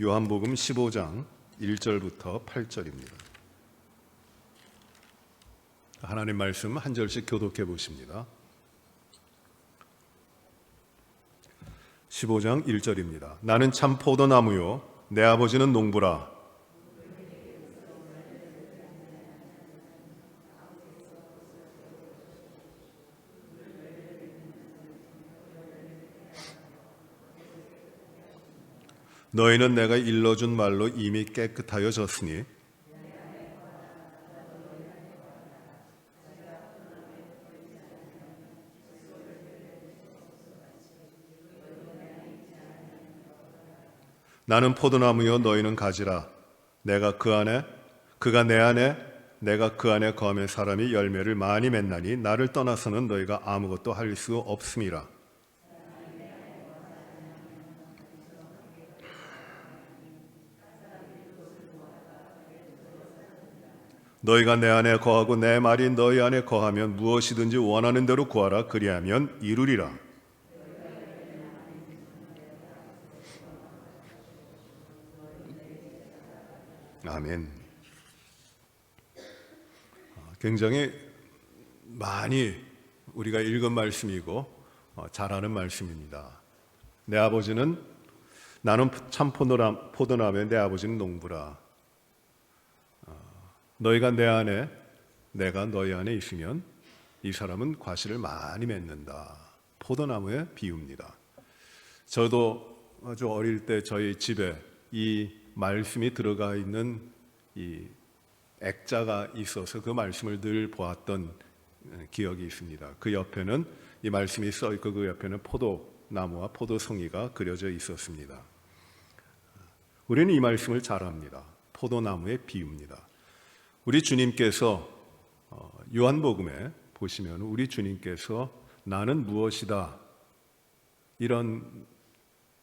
요한복음 15장 1절부터 8절입니다. 하나님 말씀 한 절씩 교독해 보십니다. 15장 1절입니다. 나는 참 포도나무요 내 아버지는 농부라. 너희는 내가 일러준 말로 이미 깨끗하여졌으니 나는 포도나무요 너희는 가지라. 내가 그 안에 그가 내 안에 내가 그 안에 거하면 사람이 열매를 많이 맺나니 나를 떠나서는 너희가 아무것도 할 수 없음이라. 너희가 내 안에 거하고 내 말이 너희 안에 거하면 무엇이든지 원하는 대로 구하라. 그리하면 이루리라. 아멘. 굉장히 많이 우리가 읽은 말씀이고 잘 아는 말씀입니다. 내 아버지는 나는 참 포도나무에 내 아버지는 농부라. 너희가 내 안에 내가 너희 안에 있으면 이 사람은 과실을 많이 맺는다. 포도나무의 비유입니다. 저도 아주 어릴 때 저희 집에 이 말씀이 들어가 있는 이 액자가 있어서 그 말씀을 늘 보았던 기억이 있습니다. 그 옆에는 이 말씀이 써 있고 그 옆에는 포도나무와 포도송이가 그려져 있었습니다. 우리는 이 말씀을 잘 압니다. 포도나무의 비유입니다. 우리 주님께서 요한복음에 보시면 우리 주님께서 나는 무엇이다 이런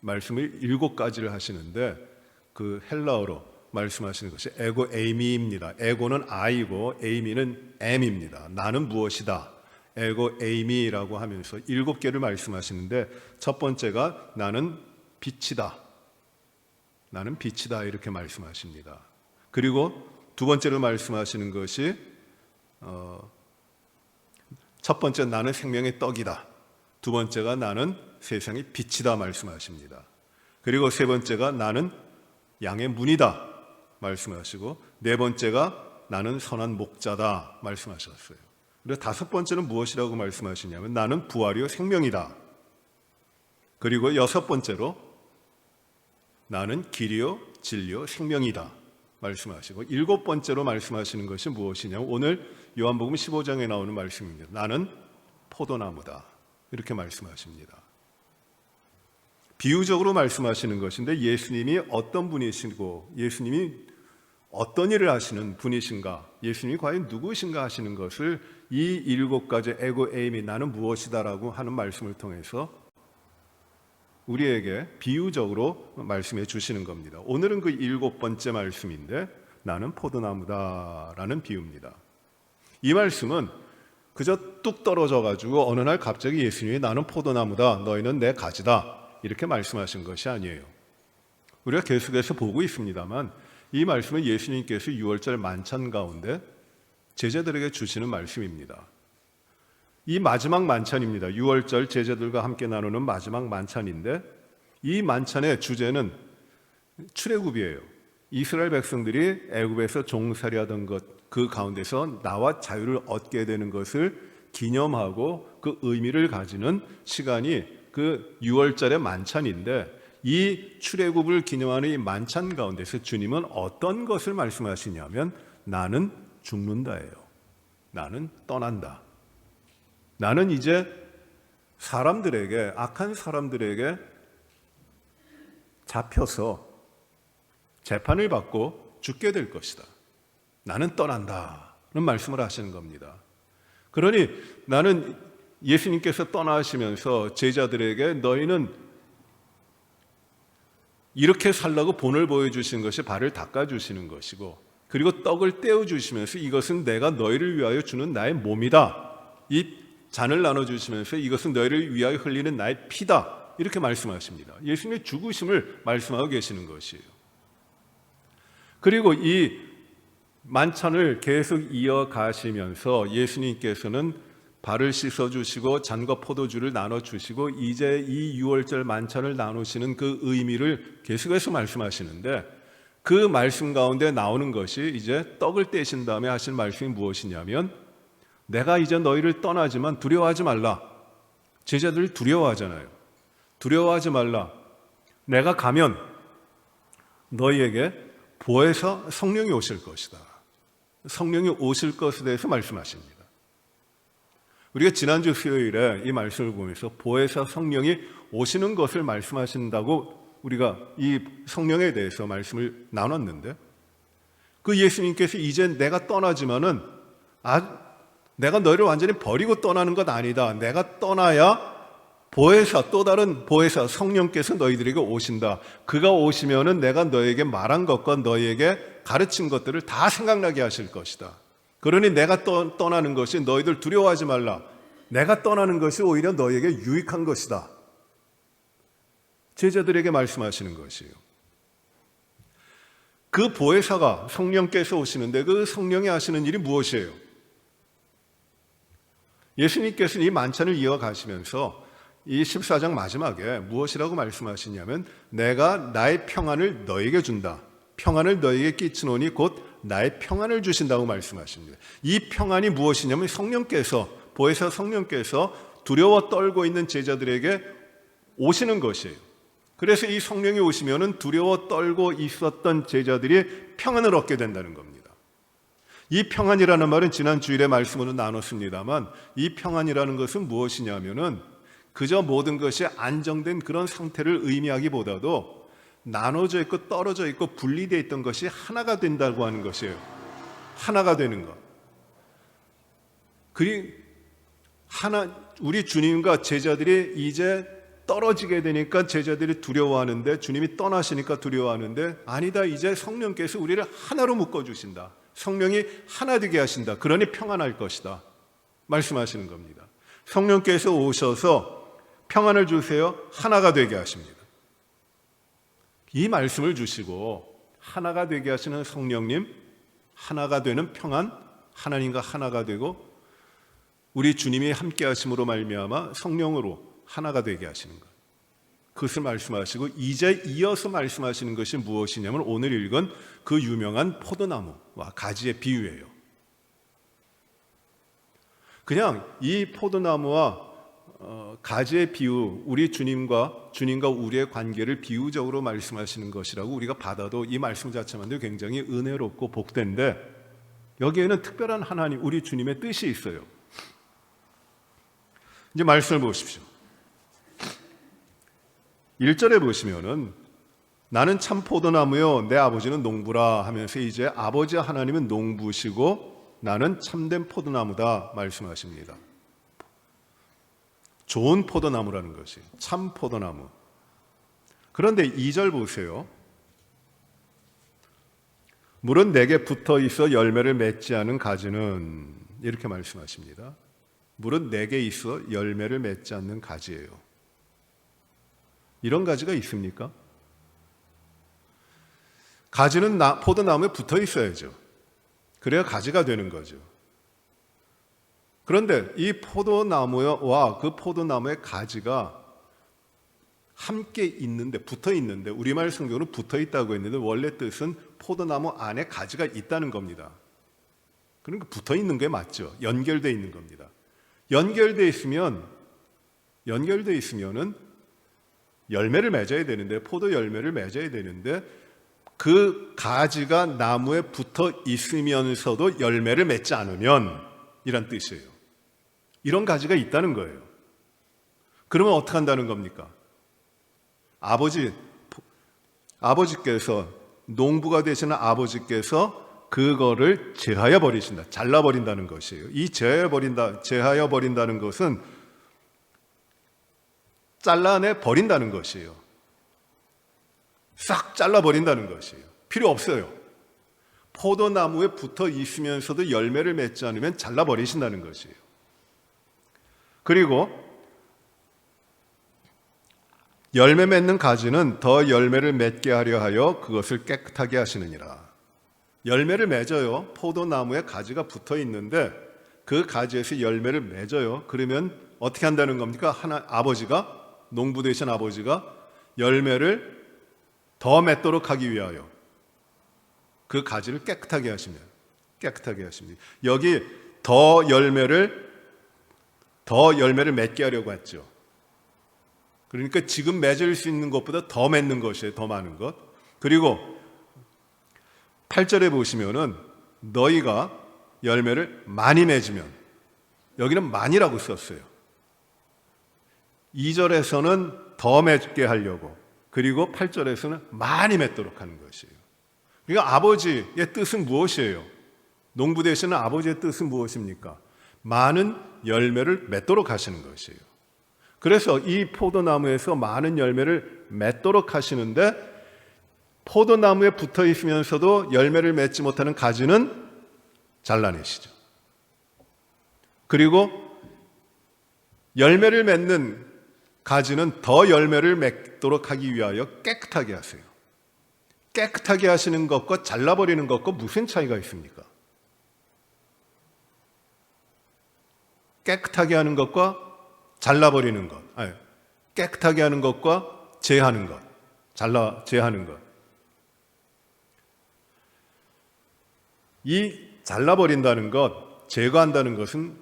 말씀을 7가지를 하시는데 그 헬라어로 말씀하시는 것이 에고 에이미입니다. 에고는 I고 에이미는 M입니다. 나는 무엇이다. 에고 에이미라고 하면서 7개를 말씀하시는데 첫 번째가 나는 빛이다. 나는 빛이다 이렇게 말씀하십니다. 그리고 두 번째로 말씀하시는 것이 첫 번째 나는 생명의 떡이다. 두 번째가 나는 세상의 빛이다 말씀하십니다. 그리고 세 번째가 나는 양의 문이다 말씀하시고 네 번째가 나는 선한 목자다 말씀하셨어요. 그리고 다섯 번째는 무엇이라고 말씀하시냐면 나는 부활이요 생명이다. 그리고 여섯 번째로 나는 길이요 진리요 생명이다 말씀하시고 일곱 번째로 말씀하시는 것이 무엇이냐면 오늘 요한복음 15장에 나오는 말씀입니다. 나는 포도나무다 이렇게 말씀하십니다. 비유적으로 말씀하시는 것인데 예수님이 어떤 분이시고 예수님이 어떤 일을 하시는 분이신가, 예수님이 과연 누구신가 하시는 것을 이 7가지 에고 에임이 나는 무엇이다라고 하는 말씀을 통해서 우리에게 비유적으로 말씀해 주시는 겁니다. 오늘은 그 7번째 말씀인데 나는 포도나무다라는 비유입니다. 이 말씀은 그저 뚝 떨어져 가지고 어느 날 갑자기 예수님이 나는 포도나무다 너희는 내 가지다 이렇게 말씀하신 것이 아니에요. 우리가 계속해서 보고 있습니다만 이 말씀은 예수님께서 6월절 만찬 가운데 제자들에게 주시는 말씀입니다. 이 마지막 만찬입니다. 6월절 제자들과 함께 나누는 마지막 만찬인데 이 만찬의 주제는 출애굽이에요. 이스라엘 백성들이 애굽에서 종살이하던 것 그 가운데서 나와 자유를 얻게 되는 것을 기념하고 그 의미를 가지는 시간이 그 6월절의 만찬인데 이 출애굽을 기념하는 이 만찬 가운데서 주님은 어떤 것을 말씀하시냐면 나는 죽는다예요. 나는 떠난다. 나는 이제 사람들에게 악한 사람들에게 잡혀서 재판을 받고 죽게 될 것이다. 나는 떠난다는 말씀을 하시는 겁니다. 그러니 나는 예수님께서 떠나시면서 제자들에게 너희는 이렇게 살라고 본을 보여주시는 것이 발을 닦아주시는 것이고 그리고 떡을 떼어주시면서 이것은 내가 너희를 위하여 주는 나의 몸이다. 이 잔을 나눠주시면서 이것은 너희를 위하여 흘리는 나의 피다. 이렇게 말씀하십니다. 예수님의 죽으심을 말씀하고 계시는 것이에요. 그리고 이 만찬을 계속 이어가시면서 예수님께서는 발을 씻어주시고 잔과 포도주를 나눠주시고 이제 이 유월절 만찬을 나누시는 그 의미를 계속해서 말씀하시는데, 그 말씀 가운데 나오는 것이 이제 떡을 떼신 다음에 하신 말씀이 무엇이냐면, 내가 이제 너희를 떠나지만 두려워하지 말라. 제자들이 두려워하잖아요. 두려워하지 말라. 내가 가면 너희에게 보혜사 성령이 오실 것이다. 성령이 오실 것에 대해서 말씀하십니다. 우리가 지난주 수요일에 이 말씀을 보면서 보혜사 성령이 오시는 것을 말씀하신다고 우리가 이 성령에 대해서 말씀을 나눴는데, 그 예수님께서 이제 내가 떠나지만은 내가 너희를 완전히 버리고 떠나는 것 아니다. 내가 떠나야 보혜사, 또 다른 보혜사 성령께서 너희들에게 오신다. 그가 오시면은 내가 너희에게 말한 것과 너희에게 가르친 것들을 다 생각나게 하실 것이다. 그러니 내가 떠나는 것이 너희들 두려워하지 말라. 내가 떠나는 것이 오히려 너희에게 유익한 것이다. 제자들에게 말씀하시는 것이에요. 그 보혜사가 성령께서 오시는데 그 성령이 하시는 일이 무엇이에요? 예수님께서는 이 만찬을 이어가시면서 이 14장 마지막에 무엇이라고 말씀하시냐면, 내가 나의 평안을 너에게 준다. 평안을 너에게 끼치노니 곧 나의 평안을 주신다고 말씀하십니다. 이 평안이 무엇이냐면 성령께서, 보혜사 성령께서 두려워 떨고 있는 제자들에게 오시는 것이에요. 그래서 이 성령이 오시면은 두려워 떨고 있었던 제자들이 평안을 얻게 된다는 겁니다. 이 평안이라는 말은 지난 주일에 말씀으로 나눴습니다만, 이 평안이라는 것은 무엇이냐면은 그저 모든 것이 안정된 그런 상태를 의미하기보다도 나눠져 있고 떨어져 있고 분리되어 있던 것이 하나가 된다고 하는 것이에요. 하나가 되는 것. 우리 주님과 제자들이 이제 떨어지게 되니까 제자들이 두려워하는데, 주님이 떠나시니까 두려워하는데, 아니다, 이제 성령께서 우리를 하나로 묶어주신다. 성령이 하나 되게 하신다. 그러니 평안할 것이다. 말씀하시는 겁니다. 성령께서 오셔서 평안을 주세요. 하나가 되게 하십니다. 이 말씀을 주시고 하나가 되게 하시는 성령님, 하나가 되는 평안, 하나님과 하나가 되고 우리 주님이 함께 하심으로 말미암아 성령으로 하나가 되게 하시는 것, 그것을 말씀하시고 이제 이어서 말씀하시는 것이 무엇이냐면 오늘 읽은 그 유명한 포도나무와 가지의 비유예요. 그냥 이 포도나무와 가지의 비유, 우리 주님과 우리의 관계를 비유적으로 말씀하시는 것이라고 우리가 받아도 이 말씀 자체만도 굉장히 은혜롭고 복된데, 여기에는 특별한 하나님, 우리 주님의 뜻이 있어요. 이제 말씀을 보십시오. 1절에 보시면은 나는 참 포도나무요 내 아버지는 농부라 하면서 이제 아버지 하나님은 농부시고 나는 참된 포도나무다 말씀하십니다. 좋은 포도나무라는 것이 참 포도나무. 그런데 2절 보세요. 물은 내게 붙어 있어 열매를 맺지 않은 가지는, 이렇게 말씀하십니다. 물은 내게 있어 열매를 맺지 않는 가지예요. 이런 가지가 있습니까? 가지는 포도나무에 붙어 있어야죠. 그래야 가지가 되는 거죠. 그런데 이 포도나무와 그 포도나무의 가지가 함께 있는데, 붙어 있는데, 우리말 성경으로 붙어 있다고 했는데 원래 뜻은 포도나무 안에 가지가 있다는 겁니다. 그러니까 붙어 있는 게 맞죠. 연결되어 있는 겁니다. 연결되어 있으면은 열매를 맺어야 되는데, 포도 열매를 맺어야 되는데, 그 가지가 나무에 붙어 있으면서도 열매를 맺지 않으면, 이란 뜻이에요. 이런 가지가 있다는 거예요. 그러면 어떻게 한다는 겁니까? 아버지께서, 농부가 되시는 아버지께서 그거를 제하여 버리신다. 잘라버린다는 것이에요. 이 제하여 버린다는 것은 잘라내 버린다는 것이에요. 싹 잘라버린다는 것이에요. 필요 없어요. 포도나무에 붙어 있으면서도 열매를 맺지 않으면 잘라버리신다는 것이에요. 그리고 열매 맺는 가지는 더 열매를 맺게 하려 하여 그것을 깨끗하게 하시느니라. 열매를 맺어요. 포도나무에 가지가 붙어 있는데 그 가지에서 열매를 맺어요. 그러면 어떻게 한다는 겁니까? 아버지가, 농부 되신 아버지가 열매를 더 맺도록 하기 위하여 그 가지를 깨끗하게 하십니다. 깨끗하게 하십니다. 여기 더 열매를 맺게 하려고 했죠. 그러니까 지금 맺을 수 있는 것보다 더 맺는 것이에요. 더 많은 것. 그리고 8절에 보시면은 너희가 열매를 많이 맺으면, 여기는 많이라고 썼어요. 2절에서는 더 맺게 하려고, 그리고 8절에서는 많이 맺도록 하는 것이에요. 그러니까 아버지의 뜻은 무엇이에요? 농부 되시는 아버지의 뜻은 무엇입니까? 많은 열매를 맺도록 하시는 것이에요. 그래서 이 포도나무에서 많은 열매를 맺도록 하시는데, 포도나무에 붙어 있으면서도 열매를 맺지 못하는 가지는 잘라내시죠. 그리고 열매를 맺는 가지는 더 열매를 맺도록 하기 위하여 깨끗하게 하세요. 깨끗하게 하시는 것과 잘라버리는 것과 무슨 차이가 있습니까? 깨끗하게 하는 것과 잘라버리는 것, 깨끗하게 하는 것과 제하는 것, 제하는 것. 이 잘라버린다는 것, 제거한다는 것은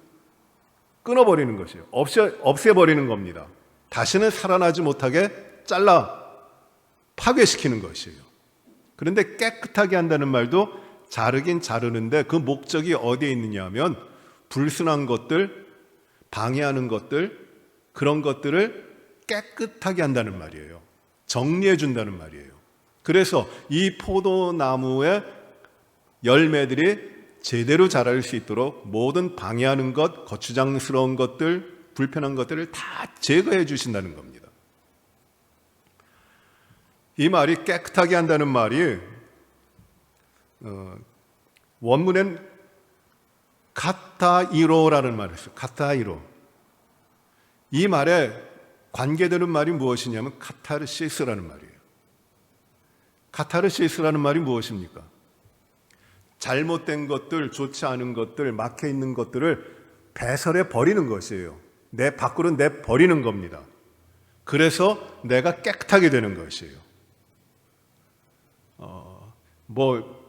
끊어버리는 것이에요. 없애버리는 겁니다. 다시는 살아나지 못하게 파괴시키는 것이에요. 그런데 깨끗하게 한다는 말도 자르긴 자르는데 그 목적이 어디에 있느냐 하면 불순한 것들, 방해하는 것들, 그런 것들을 깨끗하게 한다는 말이에요. 정리해 준다는 말이에요. 그래서 이 포도나무의 열매들이 제대로 자랄 수 있도록 모든 방해하는 것, 거추장스러운 것들, 불편한 것들을 다 제거해 주신다는 겁니다. 이 말이 깨끗하게 한다는 말이 원문엔 카타이로라는 말이 있어요. 카타이로. 이 말에 관계되는 말이 무엇이냐면 카타르시스라는 말이에요. 카타르시스라는 말이 무엇입니까? 잘못된 것들, 좋지 않은 것들, 막혀 있는 것들을 배설해 버리는 것이에요. 내 밖으로 내버리는 겁니다. 그래서 내가 깨끗하게 되는 것이에요.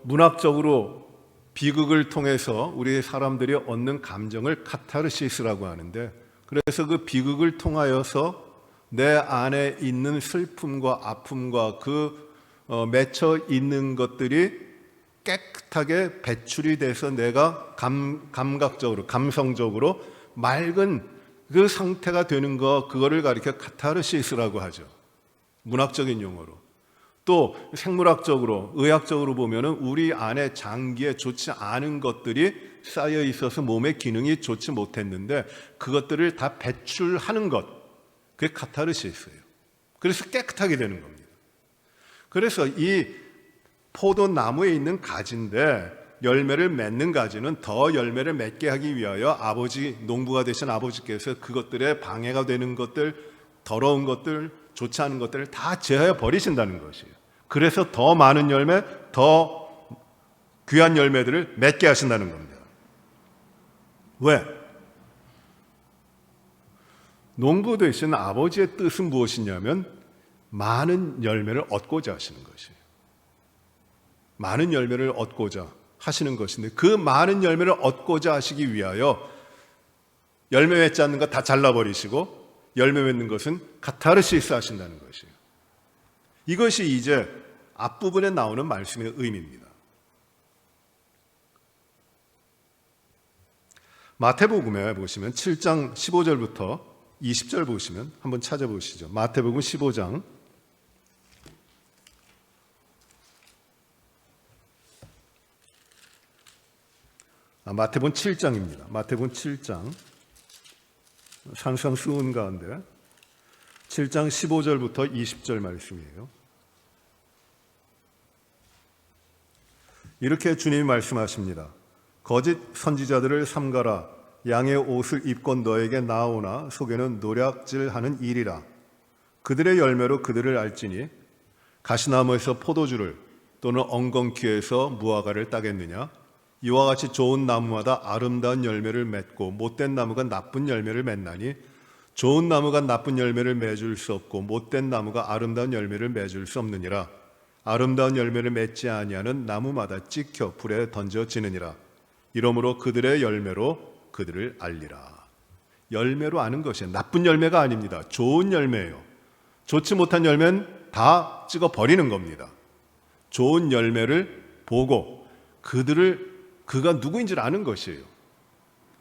문학적으로 비극을 통해서 우리 사람들이 얻는 감정을 카타르시스라고 하는데, 그래서 그 비극을 통하여서 내 안에 있는 슬픔과 아픔과 맺혀 있는 것들이 깨끗하게 배출이 돼서 내가 감각적으로, 감성적으로 맑은 그 상태가 되는 그거를 가리켜 카타르시스라고 하죠. 문학적인 용어로. 또 생물학적으로, 의학적으로 보면은 우리 안에 장기에 좋지 않은 것들이 쌓여 있어서 몸의 기능이 좋지 못했는데 그것들을 다 배출하는 것, 그게 카타르시스예요. 그래서 깨끗하게 되는 겁니다. 그래서 이 포도나무에 있는 가지인데 열매를 맺는 가지는 더 열매를 맺게 하기 위하여 농부가 되신 아버지께서 그것들에 방해가 되는 것들, 더러운 것들, 좋지 않은 것들을 다 제하여 버리신다는 것이에요. 그래서 더 많은 열매, 더 귀한 열매들을 맺게 하신다는 겁니다. 왜? 농부 되신 아버지의 뜻은 무엇이냐면 많은 열매를 얻고자 하시는 것이에요. 많은 열매를 얻고자 하시는 것인데 그 많은 열매를 얻고자 하시기 위하여 열매 맺지 않는 것 다 잘라버리시고 열매 맺는 것은 카타르시스 하신다는 것이에요. 이것이 이제 앞부분에 나오는 말씀의 의미입니다. 마태복음에 보시면 7장 15절부터 20절 보시면 한번 찾아보시죠. 마태복음 15장 마태복음 7장입니다. 마태복음 7장 산수한 가운데 7장 15절부터 20절 말씀이에요. 이렇게 주님이 말씀하십니다. 거짓 선지자들을 삼가라. 양의 옷을 입고 너에게 나오나 속에는 노략질하는 일이라. 그들의 열매로 그들을 알지니 가시나무에서 포도주를 또는 엉겅퀴에서 무화과를 따겠느냐? 이와 같이 좋은 나무마다 아름다운 열매를 맺고 못된 나무가 나쁜 열매를 맺나니 좋은 나무가 나쁜 열매를 맺을 수 없고 못된 나무가 아름다운 열매를 맺을 수 없느니라. 아름다운 열매를 맺지 아니하는 나무마다 찍혀 불에 던져지느니라. 이러므로 그들의 열매로 그들을 알리라. 열매로 아는 것이 나쁜 열매가 아닙니다. 좋은 열매예요. 좋지 못한 열매는 다 찍어 버리는 겁니다. 좋은 열매를 보고 그가 누구인지를 아는 것이에요.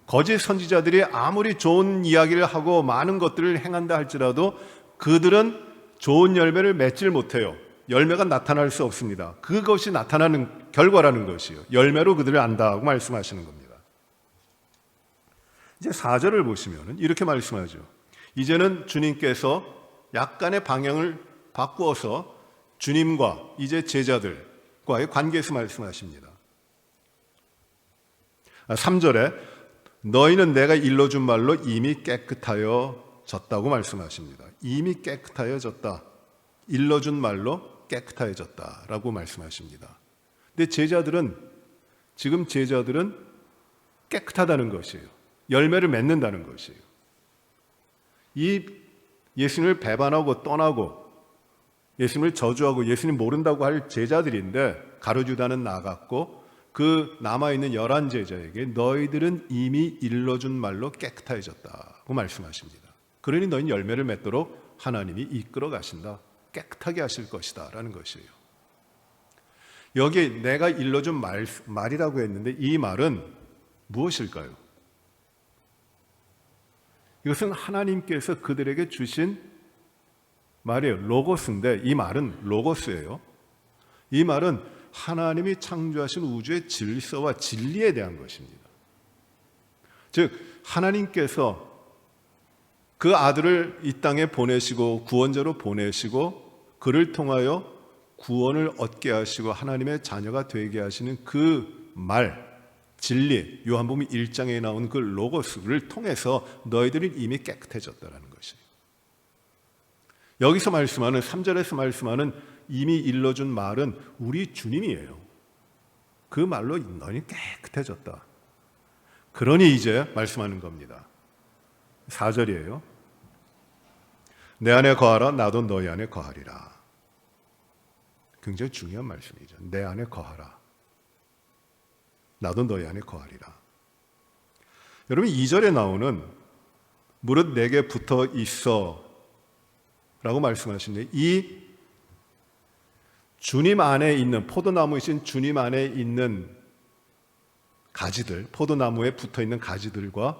거짓 선지자들이 아무리 좋은 이야기를 하고 많은 것들을 행한다 할지라도 그들은 좋은 열매를 맺질 못해요. 열매가 나타날 수 없습니다. 그것이 나타나는 결과라는 것이요. 열매로 그들을 안다고 말씀하시는 겁니다. 이제 4절을 보시면 이렇게 말씀하죠. 이제는 주님께서 약간의 방향을 바꾸어서 주님과 이제 제자들과의 관계에서 말씀하십니다. 3절에 너희는 내가 일러준 말로 이미 깨끗하여졌다고 말씀하십니다. 이미 깨끗하여졌다. 일러준 말로 깨끗해졌다라고 말씀하십니다. 근데 지금 제자들은 깨끗하다는 것이에요. 열매를 맺는다는 것이에요. 이 예수님을 배반하고 떠나고 예수님을 저주하고 예수님 모른다고 할 제자들인데 가룟유다는 나갔고 그 남아있는 11제자에게 너희들은 이미 일러준 말로 깨끗해졌다고 말씀하십니다. 그러니 너희는 열매를 맺도록 하나님이 이끌어 가신다. 깨끗하게 하실 것이다 라는 것이에요. 여기 내가 일러준 말이라고 했는데 이 말은 무엇일까요? 이것은 하나님께서 그들에게 주신 말이에요. 로고스인데 이 말은 로고스예요. 이 말은 하나님이 창조하신 우주의 질서와 진리에 대한 것입니다. 즉 하나님께서 그 아들을 이 땅에 보내시고 구원자로 보내시고 그를 통하여 구원을 얻게 하시고 하나님의 자녀가 되게 하시는 그 말, 진리, 요한복음 1장에 나온 그 로고스를 통해서 너희들은 이미 깨끗해졌다는 것이에요. 여기서 말씀하는 3절에서 말씀하는 이미 일러준 말은 우리 주님이에요. 그 말로 너희는 깨끗해졌다. 그러니 이제 말씀하는 겁니다. 4절이에요. 내 안에 거하라 나도 너희 안에 거하리라. 굉장히 중요한 말씀이죠. 내 안에 거하라 나도 너희 안에 거하리라. 여러분 2절에 나오는 무릇 내게 붙어 있어 라고 말씀하시는데 이 주님 안에 있는 포도나무이신 주님 안에 있는 가지들, 포도나무에 붙어 있는 가지들과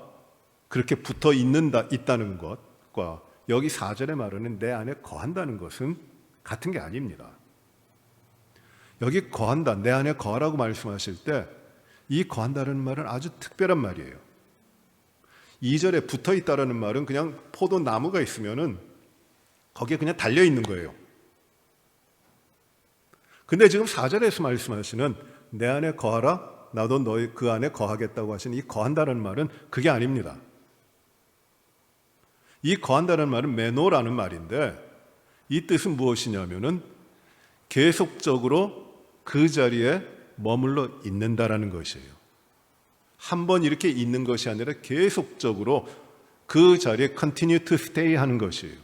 그렇게 붙어 있다는 것과 여기 4절에 말하는 내 안에 거한다는 것은 같은 게 아닙니다. 여기 거한다, 내 안에 거하라고 말씀하실 때 이 거한다는 말은 아주 특별한 말이에요. 2절에 붙어 있다라는 말은 그냥 포도나무가 있으면은 거기에 그냥 달려 있는 거예요. 근데 지금 4절에서 말씀하시는 내 안에 거하라 나도 너희 그 안에 거하겠다고 하시는 이 거한다는 말은 그게 아닙니다. 이 거한다는 말은 메노라는 말인데 이 뜻은 무엇이냐면은 계속적으로 그 자리에 머물러 있는다라는 것이에요. 한번 이렇게 있는 것이 아니라 계속적으로 그 자리에 continue to stay 하는 것이에요.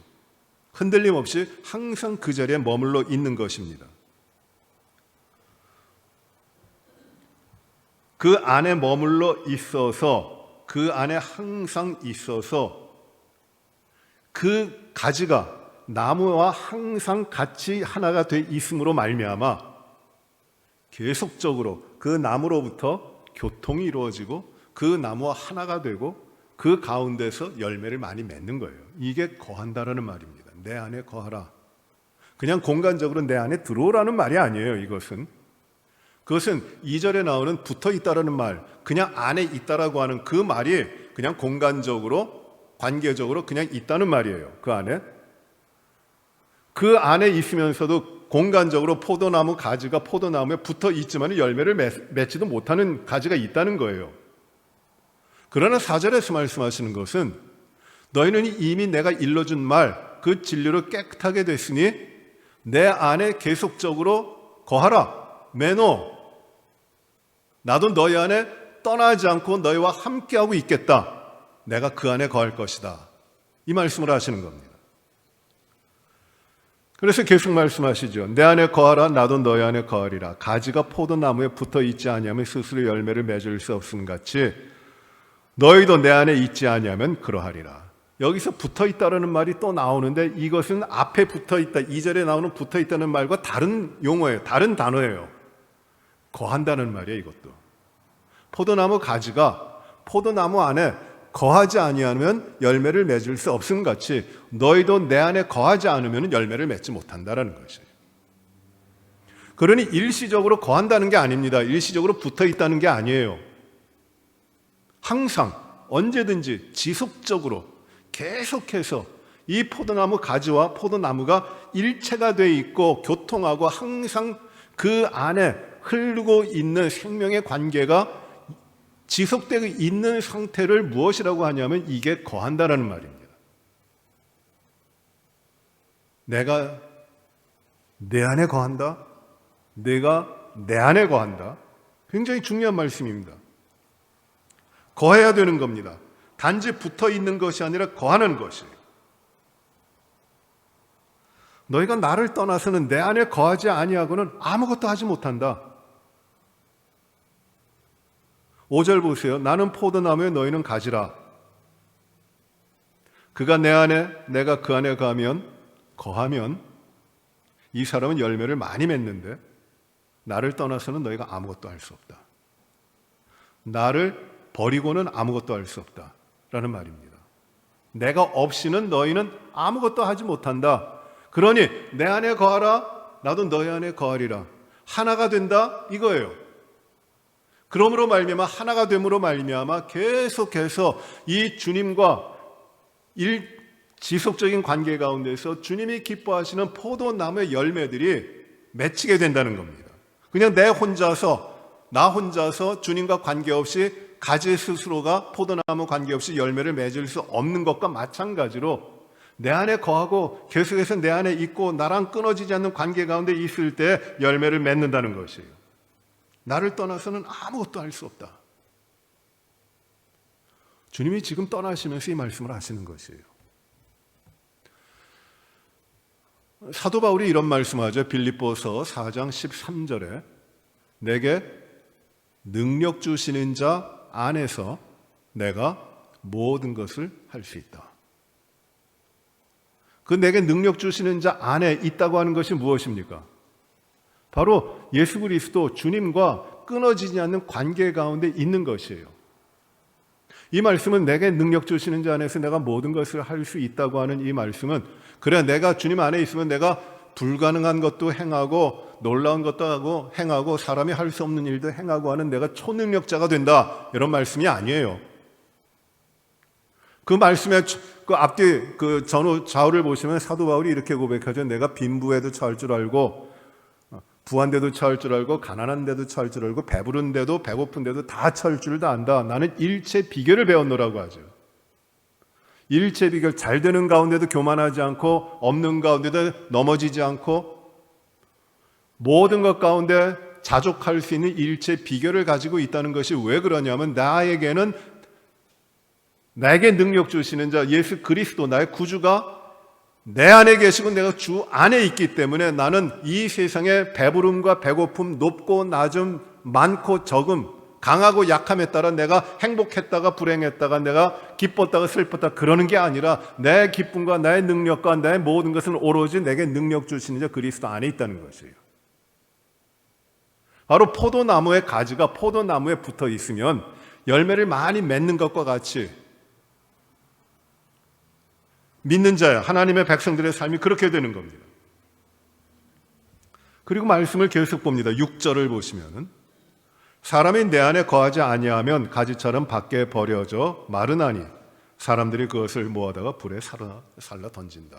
흔들림 없이 항상 그 자리에 머물러 있는 것입니다. 그 안에 머물러 있어서 그 안에 항상 있어서 그 가지가 나무와 항상 같이 하나가 돼 있음으로 말미암아 계속적으로 그 나무로부터 교통이 이루어지고 그 나무와 하나가 되고 그 가운데서 열매를 많이 맺는 거예요. 이게 거한다라는 말입니다. 내 안에 거하라. 그냥 공간적으로 내 안에 들어오라는 말이 아니에요. 그것은 2절에 나오는 붙어 있다라는 말, 그냥 안에 있다라고 하는 그 말이 그냥 공간적으로 관계적으로 그냥 있다는 말이에요. 그 안에 있으면서도 공간적으로 포도나무 가지가 포도나무에 붙어 있지만 열매를 맺지도 못하는 가지가 있다는 거예요. 그러나 4절에서 말씀하시는 것은 너희는 이미 내가 일러준 말, 그 진리로 깨끗하게 됐으니 내 안에 계속적으로 거하라. 매너, 나도 너희 안에 떠나지 않고 너희와 함께하고 있겠다. 내가 그 안에 거할 것이다. 이 말씀을 하시는 겁니다. 그래서 계속 말씀하시죠. 내 안에 거하라 나도 너희 안에 거하리라. 가지가 포도나무에 붙어 있지 아니하면 스스로 열매를 맺을 수 없음 같이 너희도 내 안에 있지 아니하면 그러하리라. 여기서 붙어 있다라는 말이 또 나오는데 이것은 앞에 붙어 있다, 2절에 나오는 붙어 있다는 말과 다른 용어예요. 다른 단어예요. 거한다는 말이에요. 이것도. 포도나무 가지가 포도나무 안에 거하지 아니하면 열매를 맺을 수 없음 같이 너희도 내 안에 거하지 않으면 열매를 맺지 못한다라는 것이에요. 그러니 일시적으로 거한다는 게 아닙니다. 일시적으로 붙어 있다는 게 아니에요. 항상 언제든지 지속적으로 계속해서 이 포도나무 가지와 포도나무가 일체가 되어 있고 교통하고 항상 그 안에 흐르고 있는 생명의 관계가 지속되고 있는 상태를 무엇이라고 하냐면 이게 거한다라는 말입니다. 내가 내 안에 거한다. 내가 내 안에 거한다. 굉장히 중요한 말씀입니다. 거해야 되는 겁니다. 단지 붙어 있는 것이 아니라 거하는 것이에요. 너희가 나를 떠나서는 내 안에 거하지 아니하고는 아무것도 하지 못한다. 5절 보세요. 나는 포도나무에 너희는 가지라. 그가 내 안에 내가 그 안에 거하면 이 사람은 열매를 많이 맺는데 나를 떠나서는 너희가 아무것도 할 수 없다. 나를 버리고는 아무것도 할 수 없다라는 말입니다. 내가 없이는 너희는 아무것도 하지 못한다. 그러니 내 안에 거하라. 나도 너희 안에 거하리라. 하나가 된다 이거예요. 그러므로 말미암아 하나가 됨으로 말미암아 계속해서 이 주님과 지속적인 관계 가운데서 주님이 기뻐하시는 포도나무의 열매들이 맺히게 된다는 겁니다. 그냥 나 혼자서 주님과 관계없이 가지 스스로가 포도나무 관계없이 열매를 맺을 수 없는 것과 마찬가지로 내 안에 거하고 계속해서 내 안에 있고 나랑 끊어지지 않는 관계 가운데 있을 때 열매를 맺는다는 것이에요. 나를 떠나서는 아무것도 할 수 없다. 주님이 지금 떠나시면서 이 말씀을 하시는 것이에요. 사도 바울이 이런 말씀하죠. 빌립보서 4장 13절에 내게 능력 주시는 자 안에서 내가 모든 것을 할 수 있다. 그 내게 능력 주시는 자 안에 있다고 하는 것이 무엇입니까? 바로 예수 그리스도 주님과 끊어지지 않는 관계 가운데 있는 것이에요. 이 말씀은 내게 능력 주시는 자 안에서 내가 모든 것을 할 수 있다고 하는 이 말씀은 그래 내가 주님 안에 있으면 내가 불가능한 것도 행하고 놀라운 것도 하고 행하고 사람이 할 수 없는 일도 행하고 하는 내가 초능력자가 된다 이런 말씀이 아니에요. 그 말씀의 그 앞뒤 그 전후 좌우를 보시면 사도 바울이 이렇게 고백하죠. 내가 빈부에도 처할 줄 알고 부한데도 처할 줄 알고 가난한데도 처할 줄 알고 배부른데도 배고픈데도 다 처할 줄 다 안다. 나는 일체 비결을 배웠노라고 하죠. 일체 비결, 잘 되는 가운데도 교만하지 않고 없는 가운데도 넘어지지 않고 모든 것 가운데 자족할 수 있는 일체 비결을 가지고 있다는 것이 왜 그러냐면 나에게 능력 주시는 자 예수 그리스도 나의 구주가 내 안에 계시고 내가 주 안에 있기 때문에 나는 이 세상의 배부름과 배고픔, 높고 낮음, 많고 적음, 강하고 약함에 따라 내가 행복했다가 불행했다가 내가 기뻤다가 슬펐다 그러는 게 아니라 내 기쁨과 나의 능력과 나의 모든 것은 오로지 내게 능력 주시는 자 그리스도 안에 있다는 것이에요. 바로 포도나무의 가지가 포도나무에 붙어 있으면 열매를 많이 맺는 것과 같이 믿는 자야 하나님의 백성들의 삶이 그렇게 되는 겁니다. 그리고 말씀을 계속 봅니다. 6절을 보시면 사람이 내 안에 거하지 아니하면 가지처럼 밖에 버려져 마르나니 사람들이 그것을 모아다가 불에 살라 던진다.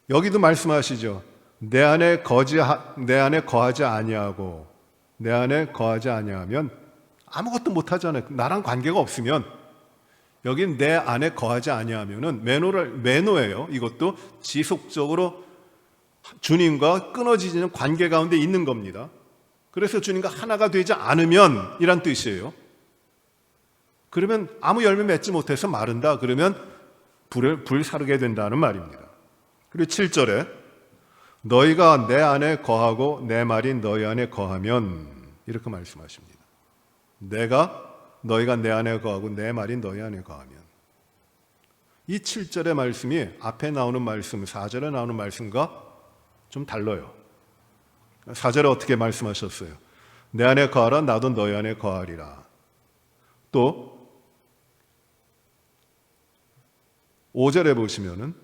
여기도 말씀하시죠. 내 안에 거하지 아니하고 내 안에 거하지 아니하면 아무것도 못하잖아요. 나랑 관계가 없으면 여긴 내 안에 거하지 아니하면은 매너예요. 이것도 지속적으로 주님과 끊어지는 관계 가운데 있는 겁니다. 그래서 주님과 하나가 되지 않으면 이란 뜻이에요. 그러면 아무 열매 맺지 못해서 마른다. 그러면 불사르게 된다는 말입니다. 그리고 7절에 너희가 내 안에 거하고 내 말이 너희 안에 거하면 이렇게 말씀하십니다. 너희가 내 안에 거하고 내 말이 너희 안에 거하면. 이 7절의 말씀이 앞에 나오는 말씀, 4절에 나오는 말씀과 좀 달라요. 4절에 어떻게 말씀하셨어요? 내 안에 거하라 나도 너희 안에 거하리라. 또 5절에 보시면은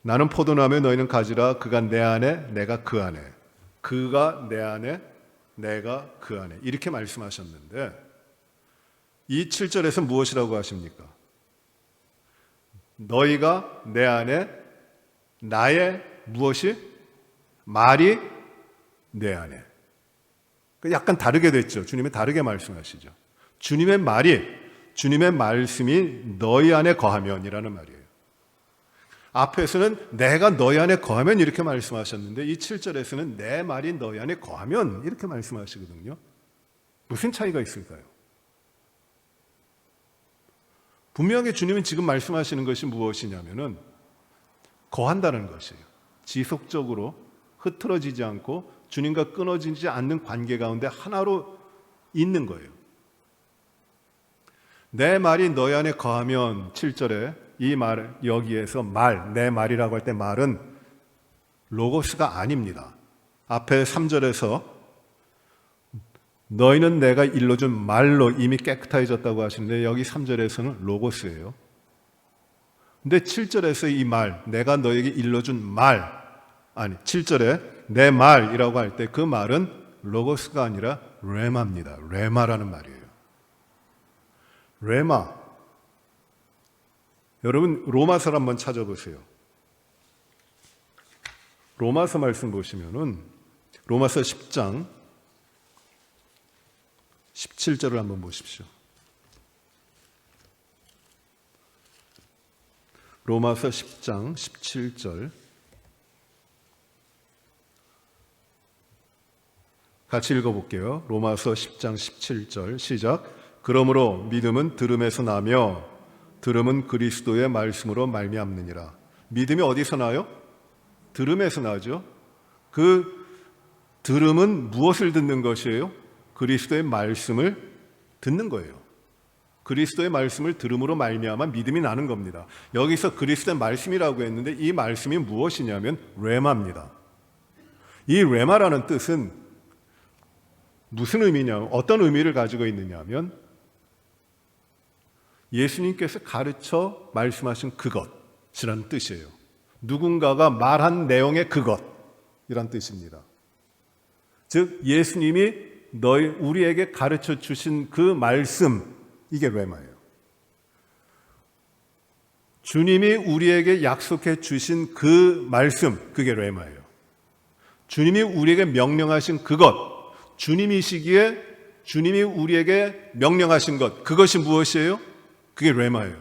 나는 포도나무에 너희는 가지라 그가 내 안에 내가 그 안에 그가 내 안에 내가 그 안에 이렇게 말씀하셨는데 이 7절에서 무엇이라고 하십니까? 너희가 내 안에 나의 무엇이? 말이 내 안에. 약간 다르게 됐죠. 주님이 다르게 말씀하시죠. 주님의 말씀이 너희 안에 거하면이라는 말이에요. 앞에서는 내가 너희 안에 거하면 이렇게 말씀하셨는데 이 7절에서는 내 말이 너희 안에 거하면 이렇게 말씀하시거든요. 무슨 차이가 있을까요? 분명히 주님은 지금 말씀하시는 것이 무엇이냐면은 거한다는 것이에요. 지속적으로 흐트러지지 않고 주님과 끊어지지 않는 관계 가운데 하나로 있는 거예요. 내 말이 너희 안에 거하면 7절에 이 말 여기에서 내 말이라고 할 때 말은 로고스가 아닙니다. 앞에 3절에서 너희는 내가 일러준 말로 이미 깨끗해졌다고 하시는데 여기 3절에서는 로고스예요. 근데 7절에서 이 말, 내가 너에게 일러준 말, 7절에 내 말이라고 할 때 그 말은 로고스가 아니라 레마입니다. 레마라는 말이에요. 레마. 여러분 로마서를 한번 찾아보세요. 로마서 말씀 보시면은 로마서 10장 17절을 한번 보십시오. 로마서 10장 17절 같이 읽어볼게요. 로마서 10장 17절 시작. 그러므로 믿음은 들음에서 나며 들음은 그리스도의 말씀으로 말미암느니라. 믿음이 어디서 나요? 들음에서 나죠. 그 들음은 무엇을 듣는 것이에요? 그리스도의 말씀을 듣는 거예요. 그리스도의 말씀을 들음으로 말미암아 믿음이 나는 겁니다. 여기서 그리스도의 말씀이라고 했는데 이 말씀이 무엇이냐면 레마입니다. 이 레마라는 뜻은 무슨 의미냐, 어떤 의미를 가지고 있느냐면 예수님께서 가르쳐 말씀하신 그것이라는 뜻이에요. 누군가가 말한 내용의 그것이란 뜻입니다. 즉 예수님이 우리에게 가르쳐 주신 그 말씀, 이게 레마예요. 주님이 우리에게 약속해 주신 그 말씀, 그게 레마예요. 주님이 우리에게 명령하신 그것, 주님이시기에 주님이 우리에게 명령하신 것, 그것이 무엇이에요? 그게 레마예요.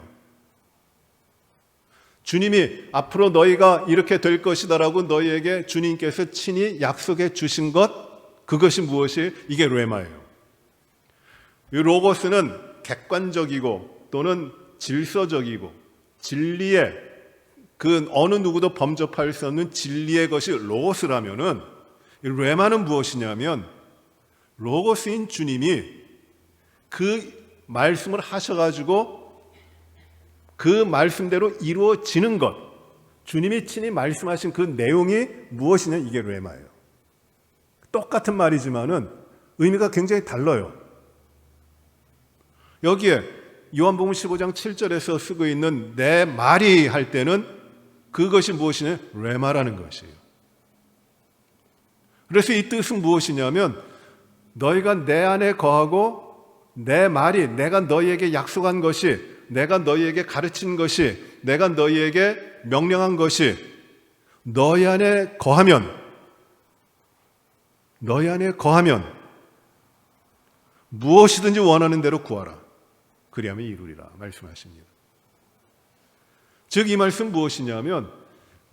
주님이 앞으로 너희가 이렇게 될 것이다라고 너희에게 주님께서 친히 약속해 주신 것, 그것이 무엇이에요? 이게 레마예요. 이 로고스는 객관적이고 또는 질서적이고 진리의 그 어느 누구도 범접할 수 없는 진리의 것이 로고스라면은 이 레마는 무엇이냐면 로고스인 주님이 그 말씀을 하셔가지고 그 말씀대로 이루어지는 것, 주님이 친히 말씀하신 그 내용이 무엇이냐, 이게 레마예요. 똑같은 말이지만은 의미가 굉장히 달라요. 여기에 요한복음 15장 7절에서 쓰고 있는 내 말이 할 때는 그것이 무엇이냐, 레마라는 것이에요. 그래서 이 뜻은 무엇이냐면 너희가 내 안에 거하고 내 말이, 내가 너희에게 약속한 것이, 내가 너희에게 가르친 것이, 내가 너희에게 명령한 것이 너희 안에 거하면 무엇이든지 원하는 대로 구하라. 그리하면 이루리라 말씀하십니다. 즉 이 말씀 무엇이냐면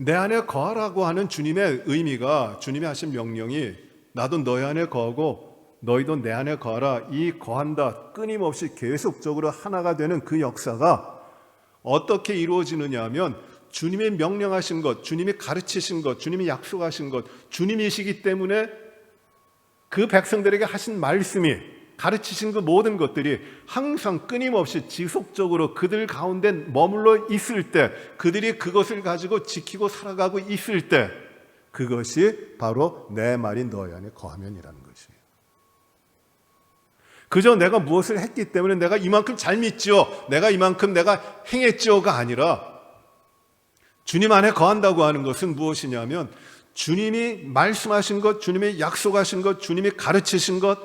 내 안에 거하라고 하는 주님의 의미가, 주님이 하신 명령이 나도 너희 안에 거하고 너희도 내 안에 거하라, 이 거한다, 끊임없이 계속적으로 하나가 되는 그 역사가 어떻게 이루어지느냐 하면 주님이 명령하신 것, 주님이 가르치신 것, 주님이 약속하신 것, 주님이시기 때문에 그 백성들에게 하신 말씀이, 가르치신 그 모든 것들이 항상 끊임없이 지속적으로 그들 가운데 머물러 있을 때, 그들이 그것을 가지고 지키고 살아가고 있을 때, 그것이 바로 내 말이 너희 안에 거하면이라는 것이에요. 그저 내가 무엇을 했기 때문에 내가 이만큼 잘 믿지요, 내가 이만큼 내가 행했지요가 아니라, 주님 안에 거한다고 하는 것은 무엇이냐면 주님이 말씀하신 것, 주님이 약속하신 것, 주님이 가르치신 것,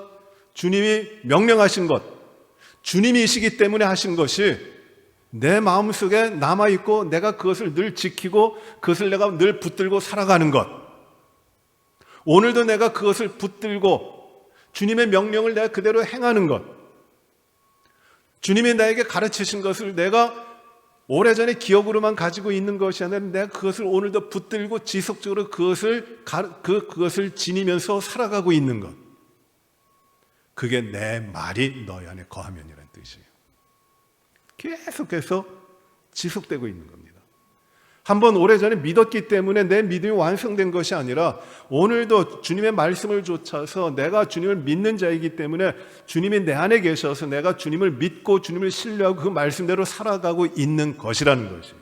주님이 명령하신 것, 주님이시기 때문에 하신 것이 내 마음속에 남아있고 내가 그것을 늘 지키고 그것을 내가 늘 붙들고 살아가는 것, 오늘도 내가 그것을 붙들고 주님의 명령을 내가 그대로 행하는 것, 주님이 나에게 가르치신 것을 내가 오래전에 기억으로만 가지고 있는 것이 아니라 내가 그것을 오늘도 붙들고 지속적으로 그것을 지니면서 살아가고 있는 것, 그게 내 말이 너희 안에 거하면이라는 뜻이에요. 계속해서 지속되고 있는 겁니다. 한번 오래전에 믿었기 때문에 내 믿음이 완성된 것이 아니라 오늘도 주님의 말씀을 좇아서 내가 주님을 믿는 자이기 때문에 주님이 내 안에 계셔서 내가 주님을 믿고 주님을 신뢰하고 그 말씀대로 살아가고 있는 것이라는 것이에요.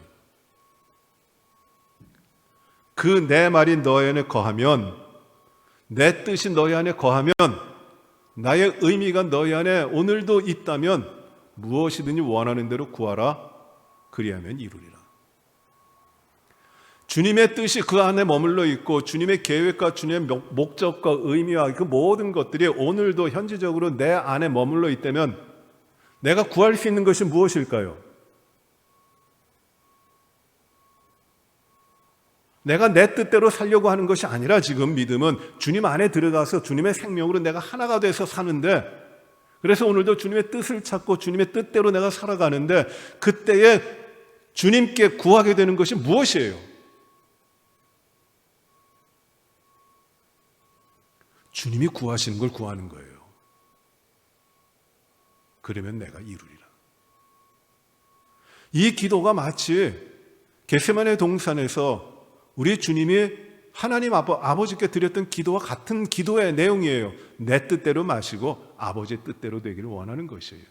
그 내 말이 너희 안에 거하면, 내 뜻이 너희 안에 거하면, 나의 의미가 너희 안에 오늘도 있다면 무엇이든지 원하는 대로 구하라, 그리하면 이루리라. 주님의 뜻이 그 안에 머물러 있고 주님의 계획과 주님의 목적과 의미와 그 모든 것들이 오늘도 현지적으로 내 안에 머물러 있다면 내가 구할 수 있는 것이 무엇일까요? 내가 내 뜻대로 살려고 하는 것이 아니라 지금 믿음은 주님 안에 들어가서 주님의 생명으로 내가 하나가 돼서 사는데, 그래서 오늘도 주님의 뜻을 찾고 주님의 뜻대로 내가 살아가는데 그때에 주님께 구하게 되는 것이 무엇이에요? 주님이 구하시는 걸 구하는 거예요. 그러면 내가 이루리라. 이 기도가 마치 겟세마네 동산에서 우리 주님이 하나님 아버지께 드렸던 기도와 같은 기도의 내용이에요. 내 뜻대로 마시고 아버지의 뜻대로 되기를 원하는 것이에요.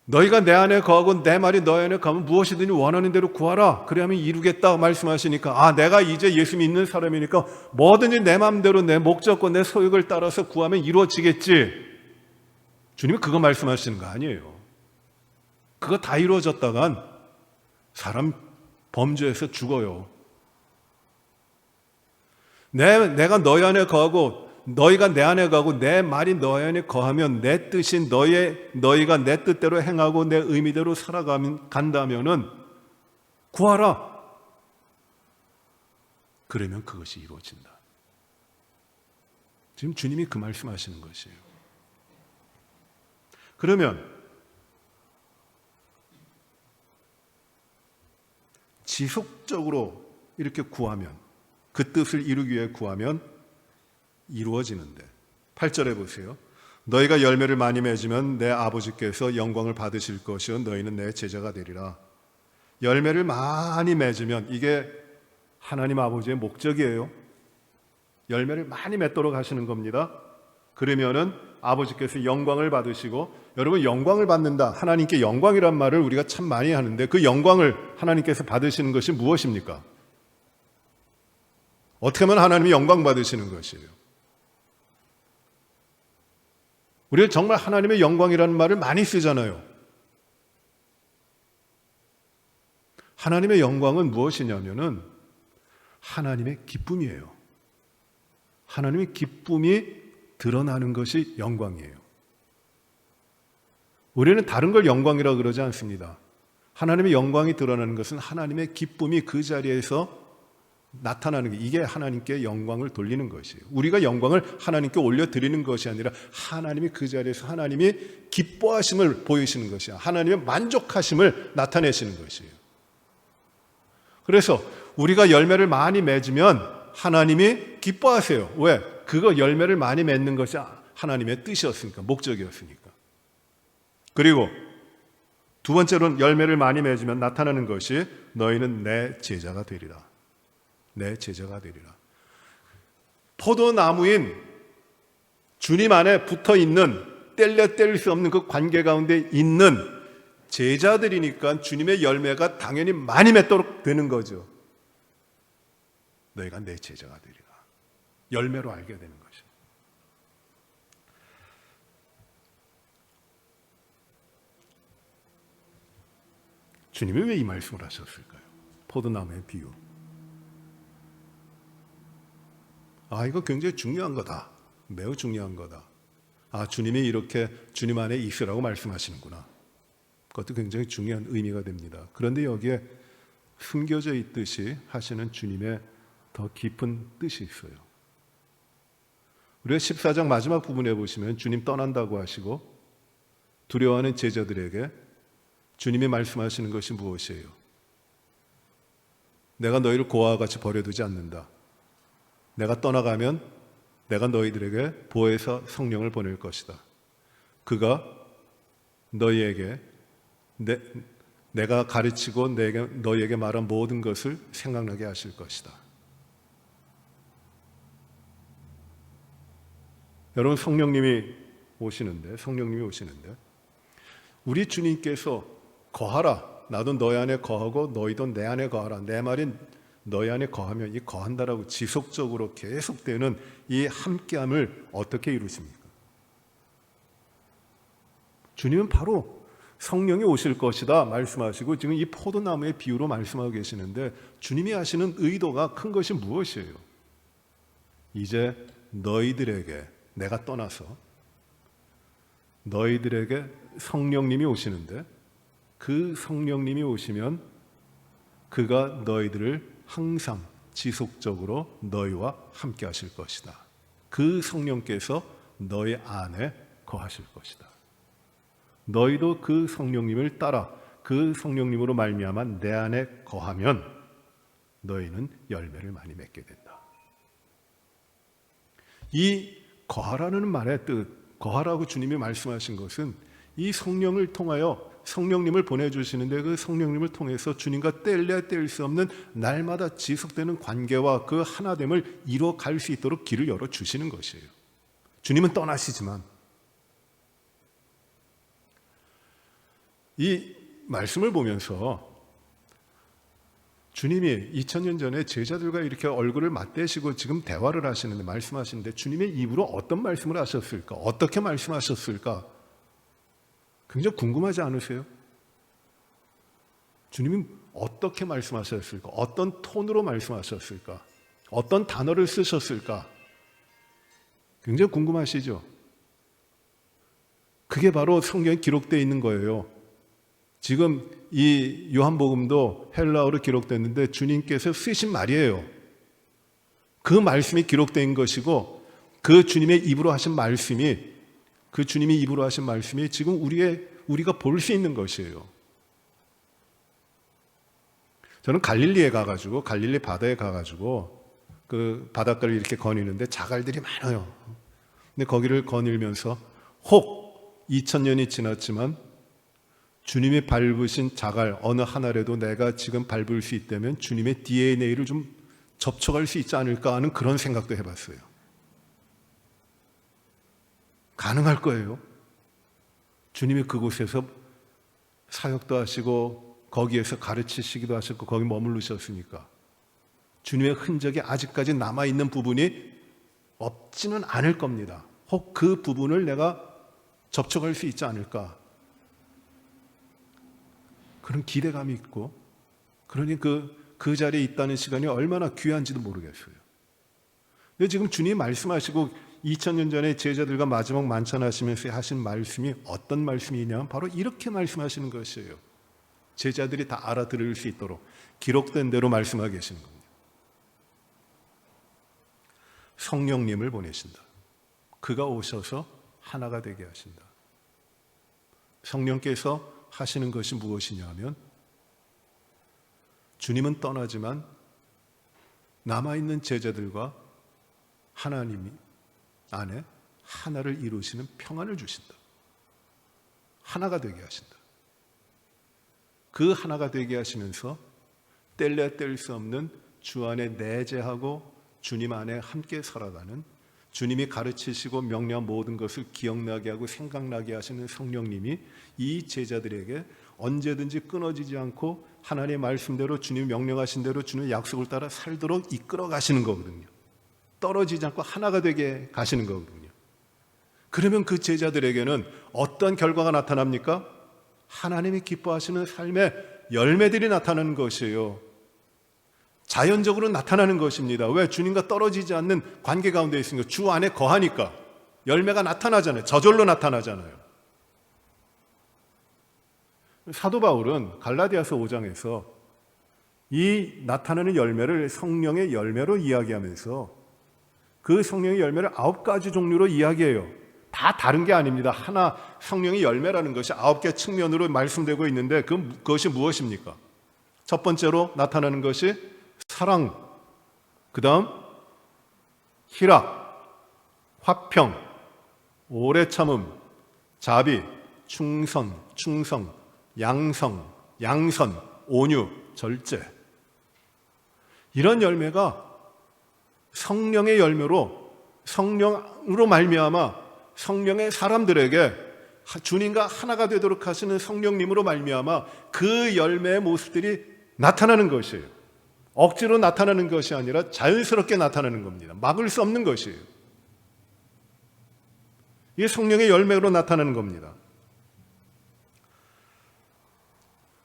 너희가 내 안에 거하고 내 말이 너희 안에 거하면 무엇이든지 원하는 대로 구하라, 그래야만 이루겠다 말씀하시니까, 내가 이제 예수 믿는 사람이니까 뭐든지 내 마음대로 내 목적과 내 소욕을 따라서 구하면 이루어지겠지. 주님이 그거 말씀하시는 거 아니에요. 그거 다 이루어졌다간 사람 범죄해서 죽어요. 내가 너희 안에 거하고 너희가 내 안에 거하고 내 말이 너희 안에 거하면 내 뜻인 너희가 내 뜻대로 행하고 내 의미대로 살아간다면은 구하라. 그러면 그것이 이루어진다. 지금 주님이 그 말씀하시는 것이에요. 그러면 지속적으로 이렇게 구하면, 그 뜻을 이루기 위해 구하면 이루어지는데, 8절에 보세요. 너희가 열매를 많이 맺으면 내 아버지께서 영광을 받으실 것이요 너희는 내 제자가 되리라. 열매를 많이 맺으면, 이게 하나님 아버지의 목적이에요. 열매를 많이 맺도록 하시는 겁니다. 그러면은 아버지께서 영광을 받으시고, 여러분 영광을 받는다, 하나님께 영광이란 말을 우리가 참 많이 하는데 그 영광을 하나님께서 받으시는 것이 무엇입니까? 어떻게 하면 하나님이 영광 받으시는 것이에요? 우리가 정말 하나님의 영광이라는 말을 많이 쓰잖아요. 하나님의 영광은 무엇이냐면은 하나님의 기쁨이에요. 하나님의 기쁨이 드러나는 것이 영광이에요. 우리는 다른 걸 영광이라고 그러지 않습니다. 하나님의 영광이 드러나는 것은 하나님의 기쁨이 그 자리에서 나타나는 게, 이게 하나님께 영광을 돌리는 것이에요. 우리가 영광을 하나님께 올려드리는 것이 아니라 하나님이 그 자리에서 하나님이 기뻐하심을 보이시는 것이야. 하나님의 만족하심을 나타내시는 것이에요. 그래서 우리가 열매를 많이 맺으면 하나님이 기뻐하세요. 왜? 그거 열매를 많이 맺는 것이 하나님의 뜻이었으니까, 목적이었으니까. 그리고 두 번째로는 열매를 많이 맺으면 나타나는 것이 너희는 내 제자가 되리라. 내 제자가 되리라. 포도나무인 주님 안에 붙어 있는, 뗄려 뗄 수 없는 그 관계 가운데 있는 제자들이니까 주님의 열매가 당연히 많이 맺도록 되는 거죠. 너희가 내 제자가 되리라. 열매로 알게 되는 것이죠. 주님이 왜 이 말씀을 하셨을까요? 포도나무의 비유. 이거 굉장히 중요한 거다. 매우 중요한 거다. 주님이 이렇게 주님 안에 있으라고 말씀하시는구나. 그것도 굉장히 중요한 의미가 됩니다. 그런데 여기에 숨겨져 있듯이 하시는 주님의 더 깊은 뜻이 있어요. 우리가 14장 마지막 부분에 보시면 주님 떠난다고 하시고 두려워하는 제자들에게 주님이 말씀하시는 것이 무엇이에요? 내가 너희를 고아와 같이 버려두지 않는다. 내가 떠나가면 내가 너희들에게 보혜사 성령을 보낼 것이다. 그가 너희에게 내가 가르치고 너희에게 말한 모든 것을 생각나게 하실 것이다. 여러분, 성령님이 오시는데 우리 주님께서 거하라. 나도 너희 안에 거하고 너희도 내 안에 거하라. 내 말이 너희 안에 거하면 이 거한다라고 지속적으로 계속되는 이 함께함을 어떻게 이루십니까? 주님은 바로 성령이 오실 것이다 말씀하시고 지금 이 포도나무의 비유로 말씀하고 계시는데 주님이 하시는 의도가 큰 것이 무엇이에요? 이제 너희들에게 내가 떠나서 너희들에게 성령님이 오시는데 그 성령님이 오시면 그가 너희들을 항상 지속적으로 너희와 함께 하실 것이다. 그 성령께서 너희 안에 거하실 것이다. 너희도 그 성령님을 따라 그 성령님으로 말미암아 내 안에 거하면 너희는 열매를 많이 맺게 된다. 이 거하라는 말의 뜻, 거하라고 주님이 말씀하신 것은 이 성령을 통하여 성령님을 보내주시는데 그 성령님을 통해서 주님과 뗄래야 뗄 수 없는 날마다 지속되는 관계와 그 하나됨을 이뤄갈 수 있도록 길을 열어주시는 것이에요. 주님은 떠나시지만 이 말씀을 보면서 주님이 2000년 전에 제자들과 이렇게 얼굴을 맞대시고 지금 대화를 하시는데 말씀하시는데 주님의 입으로 어떤 말씀을 하셨을까? 어떻게 말씀하셨을까? 굉장히 궁금하지 않으세요? 주님이 어떻게 말씀하셨을까? 어떤 톤으로 말씀하셨을까? 어떤 단어를 쓰셨을까? 굉장히 궁금하시죠? 그게 바로 성경에 기록되어 있는 거예요. 지금 이 요한복음도 헬라어로 기록됐는데 주님께서 쓰신 말이에요. 그 말씀이 기록된 것이고 그 주님의 입으로 하신 말씀이 그 주님이 입으로 하신 말씀이 지금 우리가 볼 수 있는 것이에요. 저는 갈릴리 바다에 가가지고 그 바닷가를 이렇게 거니는데 자갈들이 많아요. 근데 거기를 거닐면서 혹 2000년이 지났지만 주님이 밟으신 자갈 어느 하나라도 내가 지금 밟을 수 있다면 주님의 DNA를 좀 접촉할 수 있지 않을까 하는 그런 생각도 해봤어요. 가능할 거예요. 주님이 그곳에서 사역도 하시고 거기에서 가르치시기도 하셨고 거기 머무르셨으니까 주님의 흔적이 아직까지 남아있는 부분이 없지는 않을 겁니다. 혹 그 부분을 내가 접촉할 수 있지 않을까 그런 기대감이 있고 그러니 그 자리에 있다는 시간이 얼마나 귀한지도 모르겠어요. 근데 지금 주님이 말씀하시고 2000년 전에 제자들과 마지막 만찬하시면서 하신 말씀이 어떤 말씀이냐면 바로 이렇게 말씀하시는 것이에요. 제자들이 다 알아들을 수 있도록 기록된 대로 말씀하고 계시는 겁니다. 성령님을 보내신다. 그가 오셔서 하나가 되게 하신다. 성령께서 하시는 것이 무엇이냐 하면 주님은 떠나지만 남아있는 제자들과 하나님 안에 하나를 이루시는 평안을 주신다. 하나가 되게 하신다. 그 하나가 되게 하시면서 뗄래야 뗄 수 없는 주 안에 내재하고 주님 안에 함께 살아가는, 주님이 가르치시고 명령한 모든 것을 기억나게 하고 생각나게 하시는 성령님이 이 제자들에게 언제든지 끊어지지 않고 하나님의 말씀대로, 주님이 명령하신 대로, 주님의 약속을 따라 살도록 이끌어 가시는 거거든요. 떨어지지 않고 하나가 되게 가시는 거거든요. 그러면 그 제자들에게는 어떤 결과가 나타납니까? 하나님이 기뻐하시는 삶의 열매들이 나타나는 것이에요. 자연적으로 나타나는 것입니다. 왜? 주님과 떨어지지 않는 관계 가운데 있으니까, 주 안에 거하니까 열매가 나타나잖아요. 저절로 나타나잖아요. 사도 바울은 갈라디아서 5장에서 이 나타나는 열매를 성령의 열매로 이야기하면서 그 성령의 열매를 9가지 종류로 이야기해요. 다 다른 게 아닙니다. 하나, 성령의 열매라는 것이 9개 측면으로 말씀되고 있는데 그것이 무엇입니까? 첫 번째로 나타나는 것이 사랑, 그 다음 희락, 화평, 오래 참음, 자비, 충성, 양성, 양선, 온유, 절제. 이런 열매가 성령의 열매로, 성령으로 말미암아 성령의 사람들에게 주님과 하나가 되도록 하시는 성령님으로 말미암아 그 열매의 모습들이 나타나는 것이에요. 억지로 나타나는 것이 아니라 자연스럽게 나타나는 겁니다. 막을 수 없는 것이에요. 이게 성령의 열매로 나타나는 겁니다.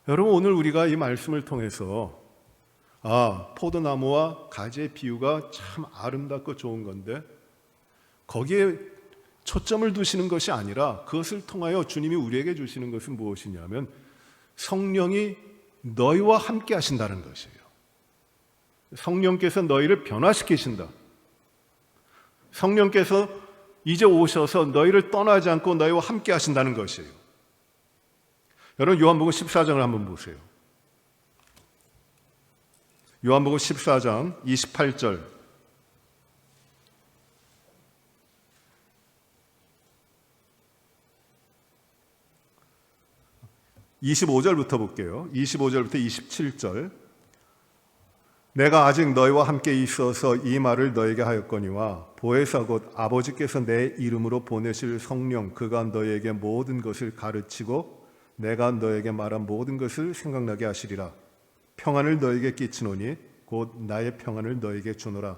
여러분, 오늘 우리가 이 말씀을 통해서 포도나무와 가지의 비유가 참 아름답고 좋은 건데 거기에 초점을 두시는 것이 아니라 그것을 통하여 주님이 우리에게 주시는 것은 무엇이냐면 성령이 너희와 함께 하신다는 것이에요. 성령께서 너희를 변화시키신다. 성령께서 이제 오셔서 너희를 떠나지 않고 너희와 함께 하신다는 것이에요. 여러분, 요한복음 14장을 한번 보세요. 요한복음 14장 28절. 25절부터 볼게요. 25절부터 27절. 내가 아직 너희와 함께 있어서 이 말을 너희에게 하였거니와 보혜사 곧 아버지께서 내 이름으로 보내실 성령, 그가 너희에게 모든 것을 가르치고 내가 너희에게 말한 모든 것을 생각나게 하시리라. 평안을 너희에게 끼치노니 곧 나의 평안을 너희에게 주노라.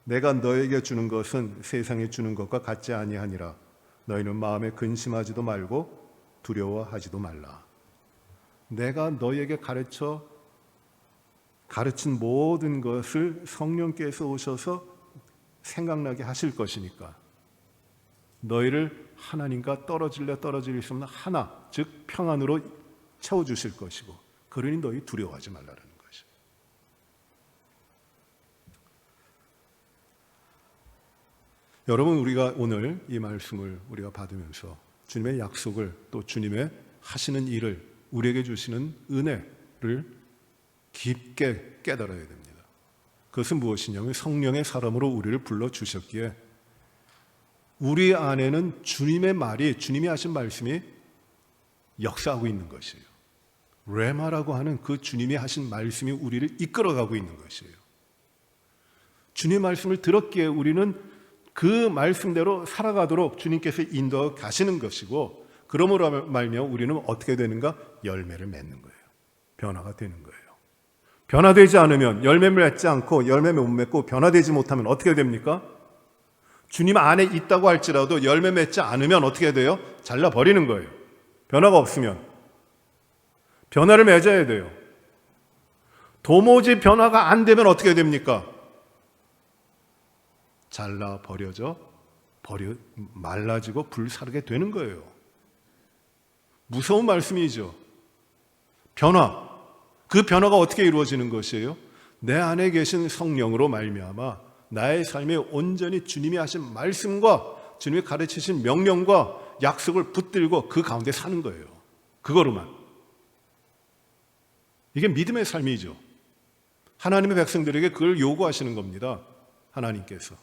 내가 너희에게 주는 것은 세상에 주는 것과 같지 아니하니라. 너희는 마음에 근심하지도 말고 두려워하지도 말라. 내가 너희에게 가르친 모든 것을 성령께서 오셔서 생각나게 하실 것이니까 너희를 하나님과 떨어질 수 없는 하나, 즉 평안으로 채워주실 것이고, 그러니 너희 두려워하지 말라는 것이에요. 여러분, 우리가 오늘 이 말씀을 우리가 받으면서 주님의 약속을, 또 주님의 하시는 일을, 우리에게 주시는 은혜를 깊게 깨달아야 됩니다. 그것은 무엇이냐면 성령의 사람으로 우리를 불러주셨기에 우리 안에는 주님의 말이, 주님이 하신 말씀이 역사하고 있는 것이에요. 레마라고 하는 그 주님이 하신 말씀이 우리를 이끌어가고 있는 것이에요. 주님의 말씀을 들었기에 우리는 그 말씀대로 살아가도록 주님께서 인도하고 가시는 것이고, 그러므로 말미암아 우리는 어떻게 되는가? 열매를 맺는 거예요. 변화가 되는 거예요. 변화되지 않으면, 열매를 맺지 않고 열매 못 맺고 변화되지 못하면 어떻게 됩니까? 주님 안에 있다고 할지라도 열매 맺지 않으면 어떻게 돼요? 잘라버리는 거예요. 변화가 없으면. 변화를 맺어야 돼요. 도무지 변화가 안 되면 어떻게 됩니까? 말라지고 불사르게 되는 거예요. 무서운 말씀이죠. 변화. 그 변화가 어떻게 이루어지는 것이에요? 내 안에 계신 성령으로 말미암아 나의 삶에 온전히 주님이 하신 말씀과 주님이 가르치신 명령과 약속을 붙들고 그 가운데 사는 거예요. 그거로만. 이게 믿음의 삶이죠. 하나님의 백성들에게 그걸 요구하시는 겁니다. 하나님께서.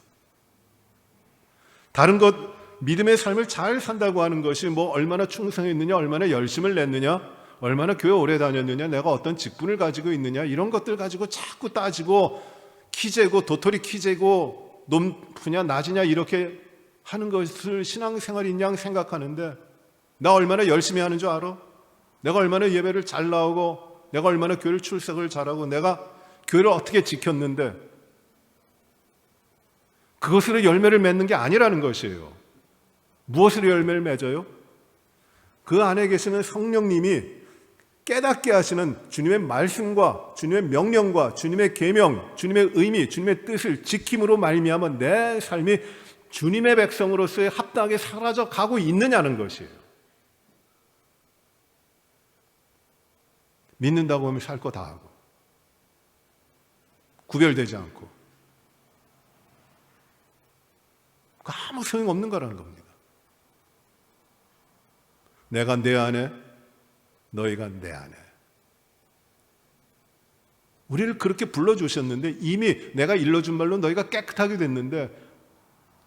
다른 것, 믿음의 삶을 잘 산다고 하는 것이 뭐 얼마나 충성했느냐, 얼마나 열심을 냈느냐, 얼마나 교회 오래 다녔느냐, 내가 어떤 직분을 가지고 있느냐, 이런 것들 가지고 자꾸 따지고 키 재고 도토리 키 재고 높으냐 낮으냐 이렇게 하는 것을 신앙생활인 양 생각하는데, 나 얼마나 열심히 하는 줄 알아? 내가 얼마나 예배를 잘 나오고, 내가 얼마나 교회 출석을 잘하고, 내가 교회를 어떻게 지켰는데, 그것으로 열매를 맺는 게 아니라는 것이에요. 무엇으로 열매를 맺어요? 그 안에 계시는 성령님이 깨닫게 하시는 주님의 말씀과 주님의 명령과 주님의 계명, 주님의 의미, 주님의 뜻을 지킴으로 말미암아 내 삶이 주님의 백성으로서의 합당하게 사라져 가고 있느냐는 것이에요. 믿는다고 하면 살 거 다 하고 구별되지 않고 아무 소용없는 거라는 겁니다. 내가 내 안에, 너희가 내 안에. 우리를 그렇게 불러주셨는데, 이미 내가 일러준 말로 너희가 깨끗하게 됐는데,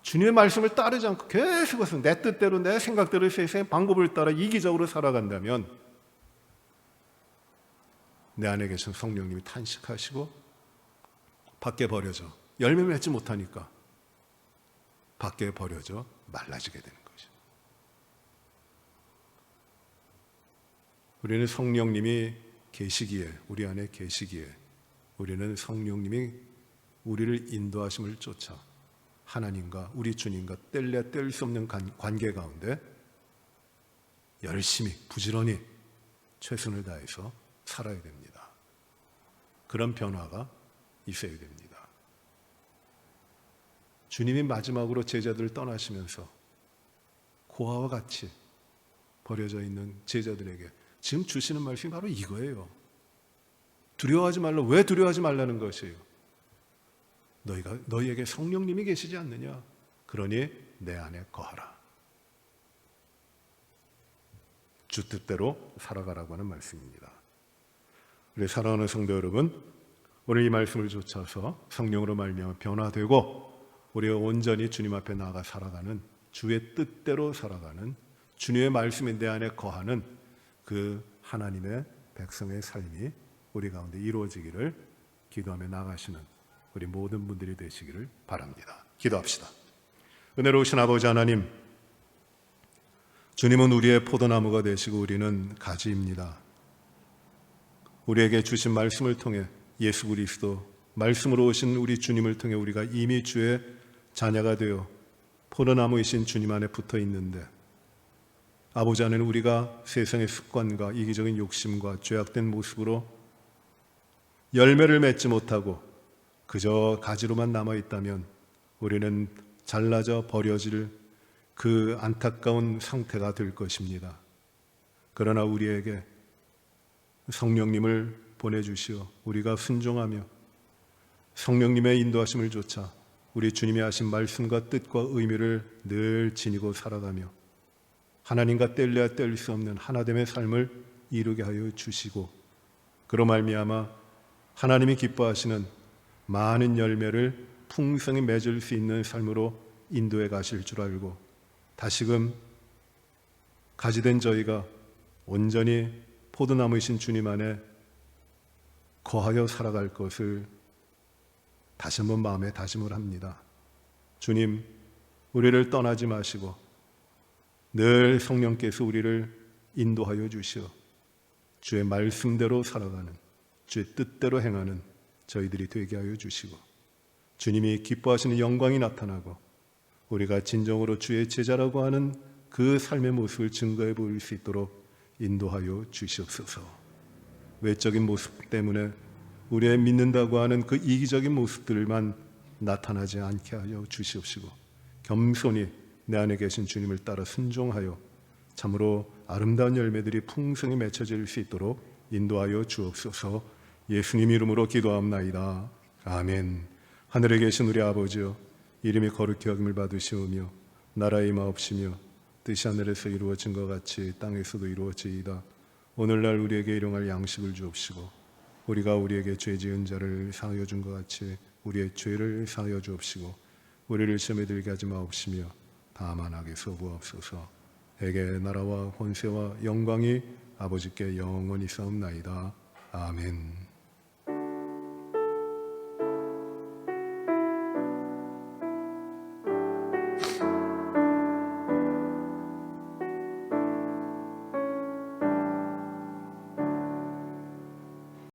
주님의 말씀을 따르지 않고 계속해서 내 뜻대로, 내 생각대로 세상의 방법을 따라 이기적으로 살아간다면 내 안에 계신 성령님이 탄식하시고 밖에 버려져, 열매 맺지 못하니까 밖에 버려져 말라지게 되는 것이죠. 우리는 성령님이 계시기에, 우리 안에 계시기에, 우리는 성령님이 우리를 인도하심을 쫓아 하나님과 우리 주님과 뗄래야 뗄 수 없는 관계 가운데 열심히 부지런히 최선을 다해서 살아야 됩니다. 그런 변화가 있어야 됩니다. 주님이 마지막으로 제자들을 떠나시면서 고아와 같이 버려져 있는 제자들에게 지금 주시는 말씀이 바로 이거예요. 두려워하지 말라. 왜 두려워하지 말라는 것이에요? 너희에게 성령님이 계시지 않느냐? 그러니 내 안에 거하라. 주 뜻대로 살아가라고 하는 말씀입니다. 우리 사랑하는 성도 여러분, 오늘 이 말씀을 좇아서 성령으로 말미암아 변화되고 우리가 온전히 주님 앞에 나아가 살아가는, 주의 뜻대로 살아가는, 주님의 말씀이 내 안에 거하는 그 하나님의 백성의 삶이 우리 가운데 이루어지기를 기도하며 나가시는 우리 모든 분들이 되시기를 바랍니다. 기도합시다. 은혜로우신 아버지 하나님, 주님은 우리의 포도나무가 되시고 우리는 가지입니다. 우리에게 주신 말씀을 통해 예수 그리스도, 말씀으로 오신 우리 주님을 통해 우리가 이미 주의 자녀가 되어 포도나무이신 주님 안에 붙어 있는데, 아버지 안에는 우리가 세상의 습관과 이기적인 욕심과 죄악된 모습으로 열매를 맺지 못하고 그저 가지로만 남아있다면 우리는 잘라져 버려질 그 안타까운 상태가 될 것입니다. 그러나 우리에게 성령님을 보내주시어 우리가 순종하며 성령님의 인도하심을 쫓아 우리 주님이 하신 말씀과 뜻과 의미를 늘 지니고 살아가며 하나님과 뗄래야 뗄 수 없는 하나됨의 삶을 이루게 하여 주시고, 그로 말미암아 하나님이 기뻐하시는 많은 열매를 풍성히 맺을 수 있는 삶으로 인도해 가실 줄 알고, 다시금 가지된 저희가 온전히 포도나무이신 주님 안에 거하여 살아갈 것을 다시 한번 마음에 다짐을 합니다. 주님, 우리를 떠나지 마시고 늘 성령께서 우리를 인도하여 주시어 주의 말씀대로 살아가는, 주의 뜻대로 행하는 저희들이 되게 하여 주시고, 주님이 기뻐하시는 영광이 나타나고 우리가 진정으로 주의 제자라고 하는 그 삶의 모습을 증거해 보일 수 있도록 인도하여 주시옵소서. 외적인 모습 때문에 우리의 믿는다고 하는 그 이기적인 모습들만 나타나지 않게 하여 주시옵시고, 겸손히 내 안에 계신 주님을 따라 순종하여 참으로 아름다운 열매들이 풍성히 맺혀질 수 있도록 인도하여 주옵소서. 예수님 이름으로 기도합나이다. 아멘. 하늘에 계신 우리 아버지여, 이름이 거룩히 여김을 받으시오며 나라의 임하옵시며 뜻이 하늘에서 이루어진 것 같이 땅에서도 이루어지이다. 오늘날 우리에게 일용할 양식을 주옵시고 우리가 우리에게 죄 지은 자를 사하여 준 것 같이 우리의 죄를 사하여 주옵시고 우리를 시험에 들게 하지 마옵시며 다만 악에서 구하옵소서. 에게 나라와 권세와 영광이 아버지께 영원히 싸움나이다. 아멘.